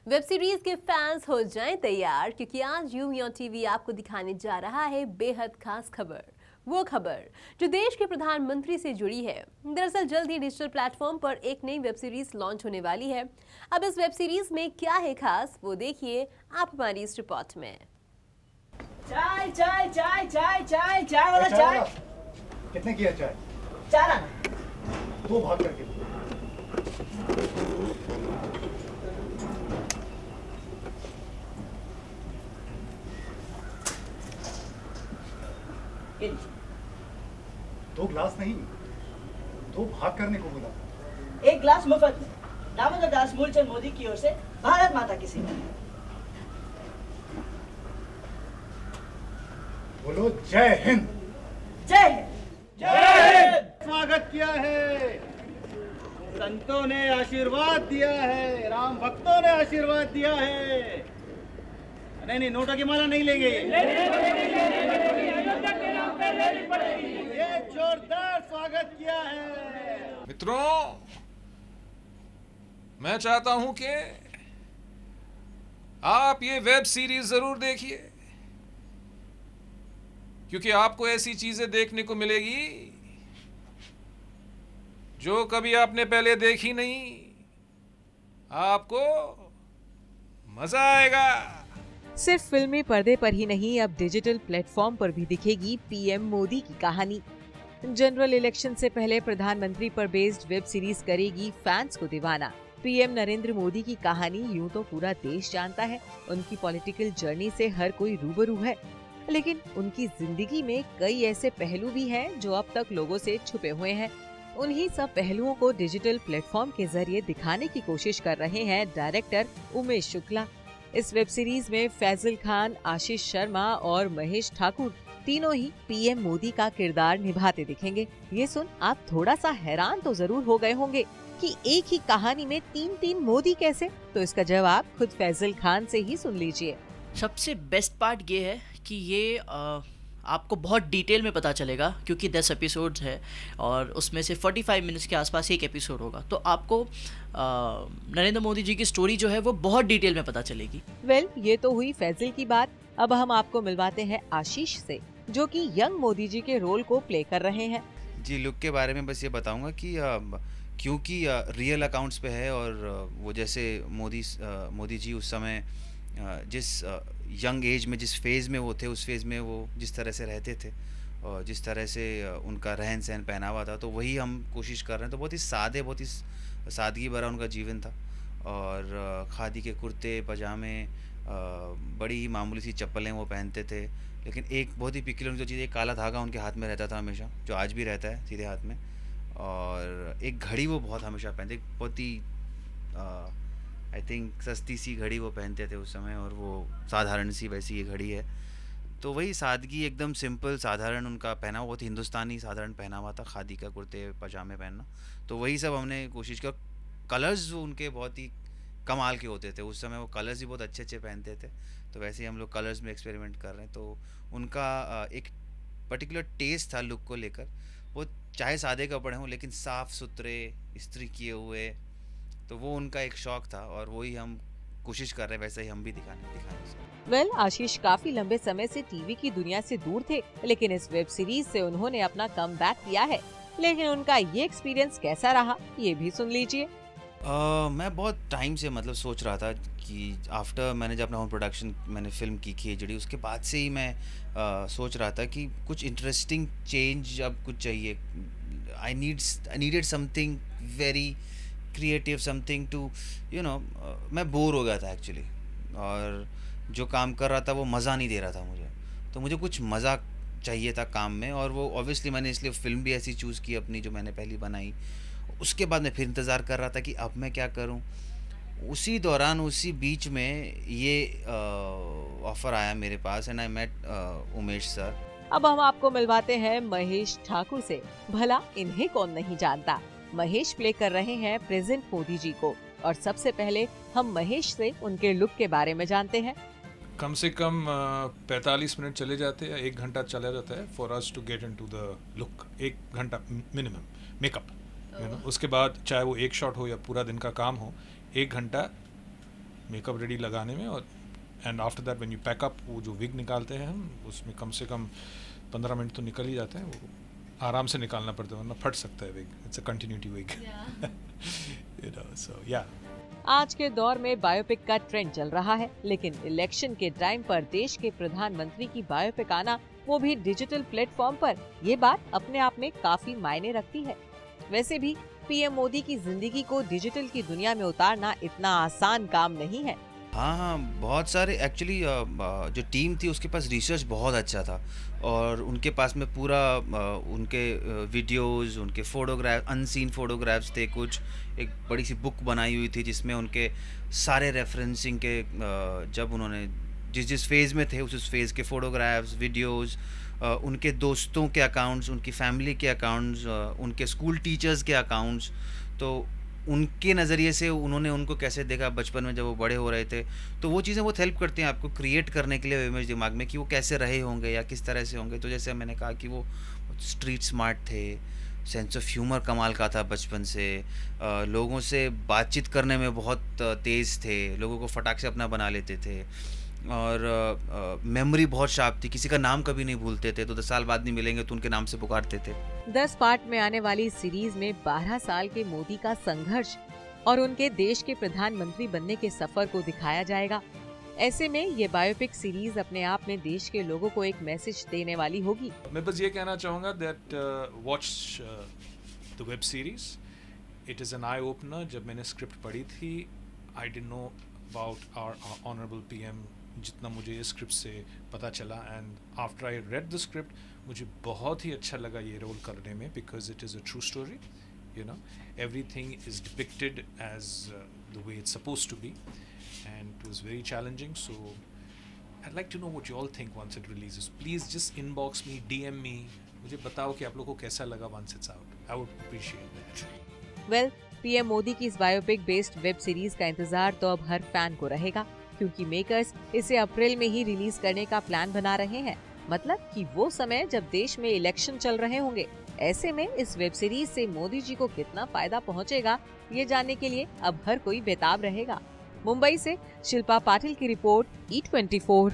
Web series के fans हो जाएं तैयार क्योंकि आज यूमी ऑन टीवी आपको दिखाने जा रहा है बेहद खास खबर। वो खबर जो देश के प्रधानमंत्री से जुड़ी है। दरअसल जल्द ही डिजिटल प्लेटफॉर्म पर एक नई वेब सीरीज लॉन्च होने वाली है। अब इस वेब सीरीज में क्या है खास, वो देखिए आप हमारी इस रिपोर्ट में। चाय चाय चाय चाय चाय चाय वाला चाय। कितने किया चाय? 4 आना। 2 भाग करके। ये लीजिए। 2 ग्लास नहीं, 2 भाग करने को बोला। 1 ग्लास मुफ्त में। दामोदर दास मूलचंद मोदी की ओर से भारत माता की सेवा। बोलो जय हिंद। जय हिंद। जय हिंद। स्वागत किया है, संतों ने आशीर्वाद दिया है, राम भक्तों ने आशीर्वाद दिया है। नहीं, नोटों की माला नहीं लेंगे। ये जोरदार स्वागत किया है। मित्रों, मैं चाहता हूं कि आप ये वेब सीरीज जरूर देखिए, क्योंकि आपको ऐसी चीजें देखने को मिलेगी जो कभी आपने पहले देखी नहीं। आपको मजा आएगा। सिर्फ फिल्मी पर्दे पर ही नहीं, अब डिजिटल प्लेटफॉर्म पर भी दिखेगी पीएम मोदी की कहानी। जनरल इलेक्शन से पहले प्रधानमंत्री पर बेस्ड वेब सीरीज करेगी फैंस को दीवाना। पीएम नरेंद्र मोदी की कहानी यूं तो पूरा देश जानता है, उनकी पॉलिटिकल जर्नी से हर कोई रूबरू है, लेकिन उनकी जिंदगी में कई ऐसे पहलू भी हैं जो अब तक लोगों से छुपे हुए हैं। उन्हीं सब पहलुओं को डिजिटल प्लेटफॉर्म के जरिए दिखाने की कोशिश कर रहे हैं डायरेक्टर उमेश शुक्ला। इस वेब सीरीज में फैजल खान, आशीष शर्मा और महेश ठाकुर तीनों ही पीएम मोदी का किरदार निभाते दिखेंगे। ये सुन आप थोड़ा सा हैरान तो जरूर हो गए होंगे कि एक ही कहानी में 3 मोदी कैसे? तो इसका जवाब खुद फैजल खान से ही सुन लीजिए। सबसे बेस्ट पार्ट ये है कि ये आपको बहुत डिटेल में पता चलेगा, क्योंकि 10 एपिसोड्स है और उसमें से 45 मिनट्स के आसपास एक एपिसोड होगा, तो आपको नरेंद्र मोदी जी की स्टोरी जो है वो बहुत डिटेल में पता चलेगी। ये तो हुई फैजल की बात। अब हम आपको मिलवाते हैं आशीष से, जो कि यंग मोदी जी के रोल को प्ले कर रहे हैं। जी, लुक के बारे में बस ये बताऊंगा कि क्योंकि रियल अकाउंट्स पे है और वो जैसे मोदी जी उस समय जिस यंग एज में, जिस फेज़ में वो थे, उस फेज़ में वो जिस तरह से रहते थे और जिस तरह से उनका रहन सहन पहनावा था, तो वही हम कोशिश कर रहे हैं। तो बहुत ही सादगी भरा उनका जीवन था और खादी के कुर्ते पजामे, बड़ी ही मामूली सी चप्पलें वो पहनते थे, लेकिन एक बहुत ही पिक्युलर जो चीज़, एक काला धागा उनके हाथ में रहता था हमेशा, जो आज भी रहता है सीधे हाथ में, और एक घड़ी वो बहुत हमेशा पहनते, बहुत ही आई थिंक सस्ती सी घड़ी वो पहनते थे उस समय, और वो साधारण सी वैसी ये घड़ी है। तो वही सादगी, एकदम सिंपल साधारण उनका पहनावा, बहुत हिंदुस्तानी साधारण पहनावा था, खादी का कुर्ते पजामे पहनना। तो वही सब हमने कोशिश किया। कलर्स उनके बहुत ही कमाल के होते थे उस समय, वो कलर्स भी बहुत अच्छे अच्छे पहनते थे, तो वैसे ही हम लोग कलर्स में एक्सपेरिमेंट कर रहे हैं। तो उनका एक पर्टिकुलर टेस्ट था लुक को लेकर, वो चाहे सादे कपड़े हों लेकिन साफ़ सुथरे इस्त्री किए हुए, तो वो उनका एक शौक था और वही हम कोशिश कर रहे हैं वैसे ही हम भी दिखाने। आशीष काफी लंबे समय से टीवी की दुनिया से दूर थे, लेकिन इस वेब सीरीज से उन्होंने अपना कमबैक किया है। लेकिन उनका ये एक्सपीरियंस कैसा रहा, ये भी सुन लीजिए। मैं बहुत टाइम से सोच रहा था कि आफ्टर मैंने जब अपना होम प्रोडक्शन मैंने फिल्म की खिचड़ी, उसके बाद से ही मैं सोच रहा था कि कुछ इंटरेस्टिंग चेंज अब कुछ चाहिए। I needed something very creative, something to मैं बोर हो गया था एक्चुअली, और जो काम कर रहा था वो मज़ा नहीं दे रहा था मुझे, तो मुझे कुछ मज़ा चाहिए था काम में, और वो ऑब्वियसली मैंने इसलिए फ़िल्म भी ऐसी चूज़ की अपनी जो मैंने पहली बनाई। उसके बाद मैं फिर इंतज़ार कर रहा था कि अब मैं क्या करूं। उसी दौरान, उसी बीच में ये ऑफ़र आया मेरे पास, and I met Umesh sir. अब हम आपको मिलवाते हैं महेश ठाकुर से। भला इन्हें कौन नहीं जानता। महेश प्ले कर रहे हैं प्रेजेंट मोदी जी को, और सबसे पहले हम महेश से उनके लुक के बारे में जानते हैं। कम से कम 45 मिनट चले जाते हैं, 1 घंटा चला जाता है for us to get into the look. 1 घंटा मिनिमम मेकअप, उसके बाद चाहे वो एक शॉट हो या पूरा दिन का काम हो, 1 घंटा मेकअप रेडी लगाने में, और and after that when you pack up, वो जो विग निकालते हैं हम, उसमें कम से कम 15 मिनट तो निकल ही जाते हैं। वो आराम से निकालना पड़ता है वरना फट सकता है wig. It's a continuity wig, you know, so yeah. आज के दौर में बायोपिक का ट्रेंड चल रहा है, लेकिन इलेक्शन के टाइम पर देश के प्रधानमंत्री की बायोपिक आना, वो भी डिजिटल प्लेटफॉर्म पर, ये बात अपने आप में काफी मायने रखती है। वैसे भी पीएम मोदी की जिंदगी को डिजिटल की दुनिया में उतारना इतना आसान काम नहीं है। हाँ, बहुत सारे एक्चुअली जो टीम थी उसके पास रिसर्च बहुत अच्छा था, और उनके पास में पूरा उनके वीडियोस, उनके फोटोग्राफ, अनसीन फोटोग्राफ्स थे कुछ, एक बड़ी सी बुक बनाई हुई थी जिसमें उनके सारे रेफरेंसिंग के जब उन्होंने जिस फेज़ में थे उस फेज़ के फ़ोटोग्राफ्स, वीडियोस, उनके दोस्तों के अकाउंट्स, उनकी फैमिली के अकाउंट्स, उनके स्कूल टीचर्स के अकाउंट्स, तो उनके नज़रिए से उन्होंने उनको कैसे देखा बचपन में जब वो बड़े हो रहे थे, तो वो चीज़ें बहुत हेल्प करती हैं आपको क्रिएट करने के लिए इमेज दिमाग में कि वो कैसे रहे होंगे या किस तरह से होंगे। तो जैसे मैंने कहा कि वो स्ट्रीट स्मार्ट थे, सेंस ऑफ ह्यूमर कमाल का था बचपन से, लोगों से बातचीत करने में बहुत तेज़ थे, लोगों को फटाक से अपना बना लेते थे, और मेमोरी बहुत शार्प थी, किसी का नाम कभी नहीं भूलते थे, तो 10 साल बाद नहीं मिलेंगे तो उनके नाम से पुकारते थे। 10 पार्ट में आने वाली इस सीरीज में 12 साल के मोदी का संघर्ष और उनके देश के प्रधानमंत्री बनने के सफर को दिखाया जाएगा। ऐसे में ये बायोपिक सीरीज अपने आप में देश के लोगों को एक मैसेज देने वाली होगी। मैं बस ये कहना चाहूँगा that watch the web series, it is an eye opener. जब मैंने स्क्रिप्ट पढ़ी थी, I didn't know about our honourable PM जितना मुझे इस स्क्रिप्ट से पता चला, and after I read the script मुझे बहुत ही अच्छा लगा ये रोल करने में, because it is a true story, you know, everything is depicted as the way it's supposed to be, and it was very challenging. So I'd like to know what you all think once it releases. Please just inbox me, DM me. मुझे बताओ कि आप लोगों को कैसा लगा once it's out. I would appreciate that. Well, PM Modi की इस बायोपिक बेस्ड वेब सीरीज का इंतजार तो अब हर फैन को रहेगा, क्योंकि मेकर्स इसे अप्रैल में ही रिलीज करने का प्लान बना रहे हैं। मतलब कि वो समय जब देश में इलेक्शन चल रहे होंगे। ऐसे में इस वेब सीरीज से मोदी जी को कितना फायदा पहुंचेगा, ये जानने के लिए अब हर कोई बेताब रहेगा। मुंबई से शिल्पा पाटिल की रिपोर्ट, E24।